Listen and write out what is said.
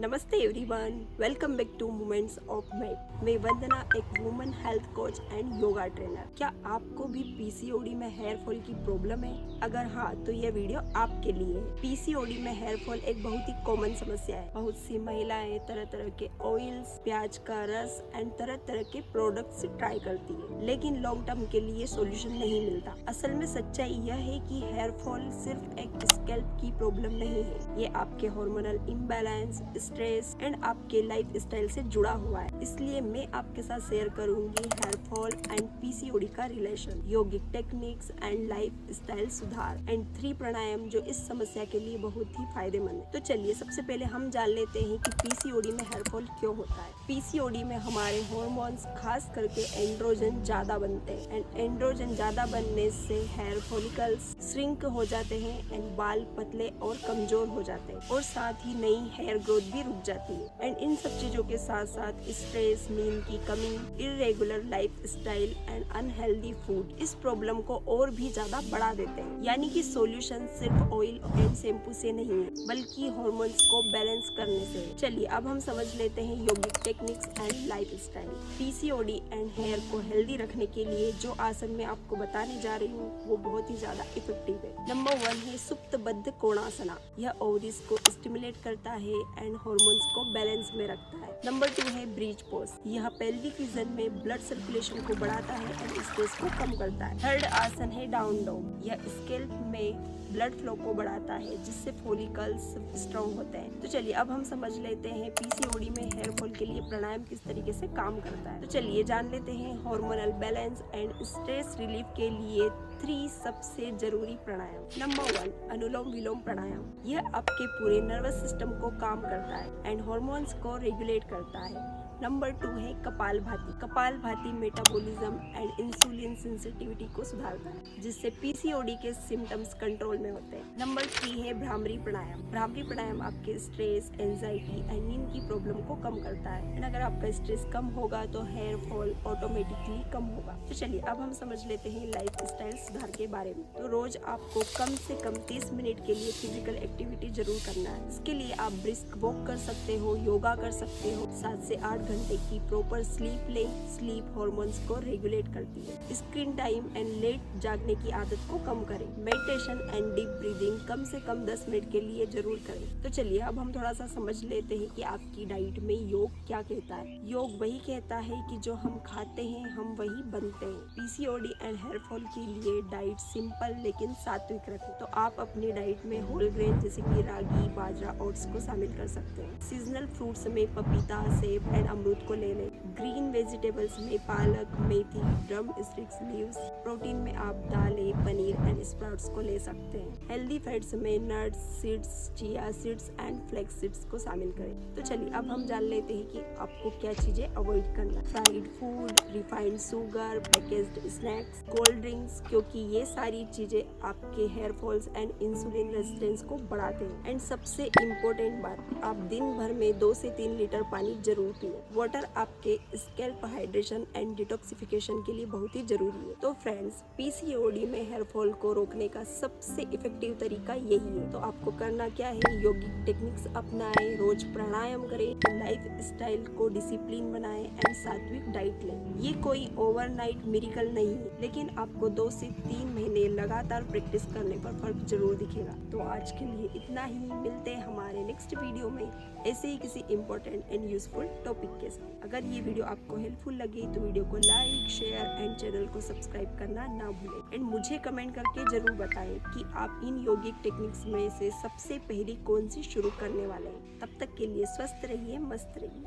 नमस्ते everyone, welcome back to moments of mate. मैं वंदना, एक women health coach and yoga trainer. क्या आपको भी पीसीओडी में हेयर फॉल की प्रॉब्लम है? अगर हाँ, तो यह वीडियो आपके लिए है। पीसीओडी में हेयर फॉल एक बहुत ही कॉमन समस्या है। बहुत सी महिलाएं तरह तरह के ऑयल्स, प्याज का रस एंड तरह तरह के प्रोडक्ट्स ट्राई करती है, लेकिन लॉन्ग टर्म के लिए सॉल्यूशन नहीं मिलता। असल में सच्चाई यह है कि हेयर फॉल सिर्फ एक स्कैल्प की प्रॉब्लम नहीं है, ये आपके हार्मोनल इम्बैलेंस, स्ट्रेस एंड आपके लाइफ स्टाइल से जुड़ा हुआ है। इसलिए मैं आपके साथ शेयर करूंगी हेयर फॉल एंड पीसीओडी का relation, yogic techniques and life style सुधार एंड 3 प्राणायाम जो इस समस्या के लिए बहुत ही फायदेमंद है। तो चलिए सबसे पहले हम जान लेते हैं कि पीसीओडी में हेयर फॉल क्यों होता है। पीसीओडी में हमारे हार्मोन्स, खास करके एंड्रोजन ज्यादा बनते हैं एंड एंड्रोजन ज्यादा बनने से हेयर फॉलिकल्स श्रिंक हो जाते हैं एंड बाल पतले और कमजोर हो जाते हैं और साथ ही नई हेयर ग्रोथ भी रुक जाती है। एंड इन सब चीजों के साथ साथ स्ट्रेस, नींद की कमी, irregular life style and unhealthy food इस प्रॉब्लम को और भी ज्यादा बढ़ा देते हैं। यानी कि सॉल्यूशन सिर्फ ऑयल एंड शैम्पू से नहीं है, बल्कि हार्मोन्स को बैलेंस करने से। चलिए अब हम समझ लेते हैं yogic techniques and lifestyle. PCOD and hair को हेल्दी रखने के लिए जो आसन मैं आपको बताने जा रही हूँ वो बहुत ही ज्यादा इफेक्टिव है। नंबर 1 है सुप्तबद्ध कोणासना। यह ओवरीज को स्टिमुलेट करता है एंड हार्मोन्स को बैलेंस में रखता है। नंबर 2 है ब्रिज पोज। यह पेल्विक रीजन में ब्लड सर्कुलेशन को बढ़ाता है एंड स्ट्रेस को कम करता है। थर्ड आसन है डाउन डॉग। यह स्कैल्प में ब्लड फ्लो को बढ़ाता है जिससे फॉलिकल्स स्ट्रॉन्ग होते हैं। तो चलिए अब हम समझ लेते हैं पीसीओडी में हेयर फॉल के लिए प्राणायाम किस तरीके से काम करता है। तो चलिए जान लेते हैं hormonal balance and stress relief के लिए 3 सबसे जरूरी प्राणायाम। नंबर 1 अनुलोम विलोम प्राणायाम। यह आपके पूरे नर्वस सिस्टम को काम करता है एंड हार्मोन्स को रेगुलेट करता है। नंबर 2 है kapalbhati. Kapalbhati metabolism and insulin sensitivity को सुधारता है जिससे पीसीओडी के सिम्टम्स कंट्रोल में होते हैं। नंबर 3 है भ्रामरी प्राणायाम। भ्रामरी प्राणायाम आपके स्ट्रेस, एंजाइटी एंड नींद की प्रॉब्लम को कम करता है एंड अगर आपका स्ट्रेस कम होगा तो हेयर फॉल ऑटोमेटिकली कम होगा। तो चलिए अब हम समझ लेते हैं लाइफ स्टाइल सुधार के बारे में। तो रोज आपको कम से कम 30 मिनट के लिए फिजिकल एक्टिविटी जरूर करना है। इसके लिए आप ब्रिस्क वॉक कर सकते हो, योगा कर सकते हो। 7 से 8 घंटे की प्रॉपर स्लीप ले। स्लीप हार्मोन्स को रेगुलेट करती है। स्क्रीन टाइम एंड लेट जागने की आदत को कम करें। मेडिटेशन एंड डीप ब्रीदिंग कम से कम 10 मिनट के लिए जरूर करें। तो चलिए अब हम थोड़ा सा समझ लेते हैं कि आपकी डाइट में योग क्या कहता है। योग वही कहता है कि जो हम खाते हैं हम वही बनते हैं। पीसीओडी एंड हेयर फॉल के लिए डाइट सिंपल लेकिन सात्विक रखें। तो आप अपनी डाइट में होल ग्रेन जैसे कि रागी, बाजरा, ओट्स को शामिल कर सकते हैं। सीजनल फ्रूट्स में पपीता, सेब एंड अमरूद को ले लें। ग्रीन वेजिटेबल्स में पालक, मेथी, ड्रम स्टिक्स, लीव्स। प्रोटीन में आप दालें, पनीर एंड स्प्राउट्स को ले सकते हैं। हेल्दी फैट्स में nuts, seeds, chia seeds and flax seeds को शामिल करें। तो चलिए अब हम जान लेते हैं कि आपको क्या चीजें अवॉइड करना है। Fried food, refined sugar, packaged snacks, cold drinks, क्योंकि ये सारी चीजें आपके hair falls and insulin resistance को बढ़ाते हैं। एंड सबसे इम्पोर्टेंट बात, आप दिन भर में 2 से 3 लीटर पानी जरूर पिए। वाटर आपके स्कैल्प हाइड्रेशन एंड डिटॉक्सिफिकेशन के लिए बहुत ही जरूरी है। तो फ्रेंड्स, पीसीओडी में हेयर फॉल को रोकने का सबसे इफेक्टिव तरीका यही है। तो आपको करना क्या है, योगिक टेक्निक्स अपनाएं, रोज प्राणायाम करें, लाइफ स्टाइल को डिसिप्लिन बनाएं एंड सात्विक डाइट लें। ये कोई ओवरनाइट मिरेकल नहीं है, लेकिन आपको 2 से 3 महीने लगातार प्रैक्टिस करने पर फर्क जरूर दिखेगा। तो आज के लिए इतना ही। मिलते हैं हमारे नेक्स्ट वीडियो में ऐसे ही किसी इम्पोर्टेंट एंड यूजफुल टॉपिक के साथ। अगर ये वीडियो आपको हेल्पफुल लगी तो वीडियो को लाइक, शेयर एंड चैनल को सब्सक्राइब करना ना भूलें। एंड मुझे कमेंट करके जरूर बताएं कि आप इन योगिक टेक्निक्स में से सबसे पहले कौन सी शुरू करने वाले हैं। तब तक के लिए स्वस्थ रहिए, मस्त रहिए।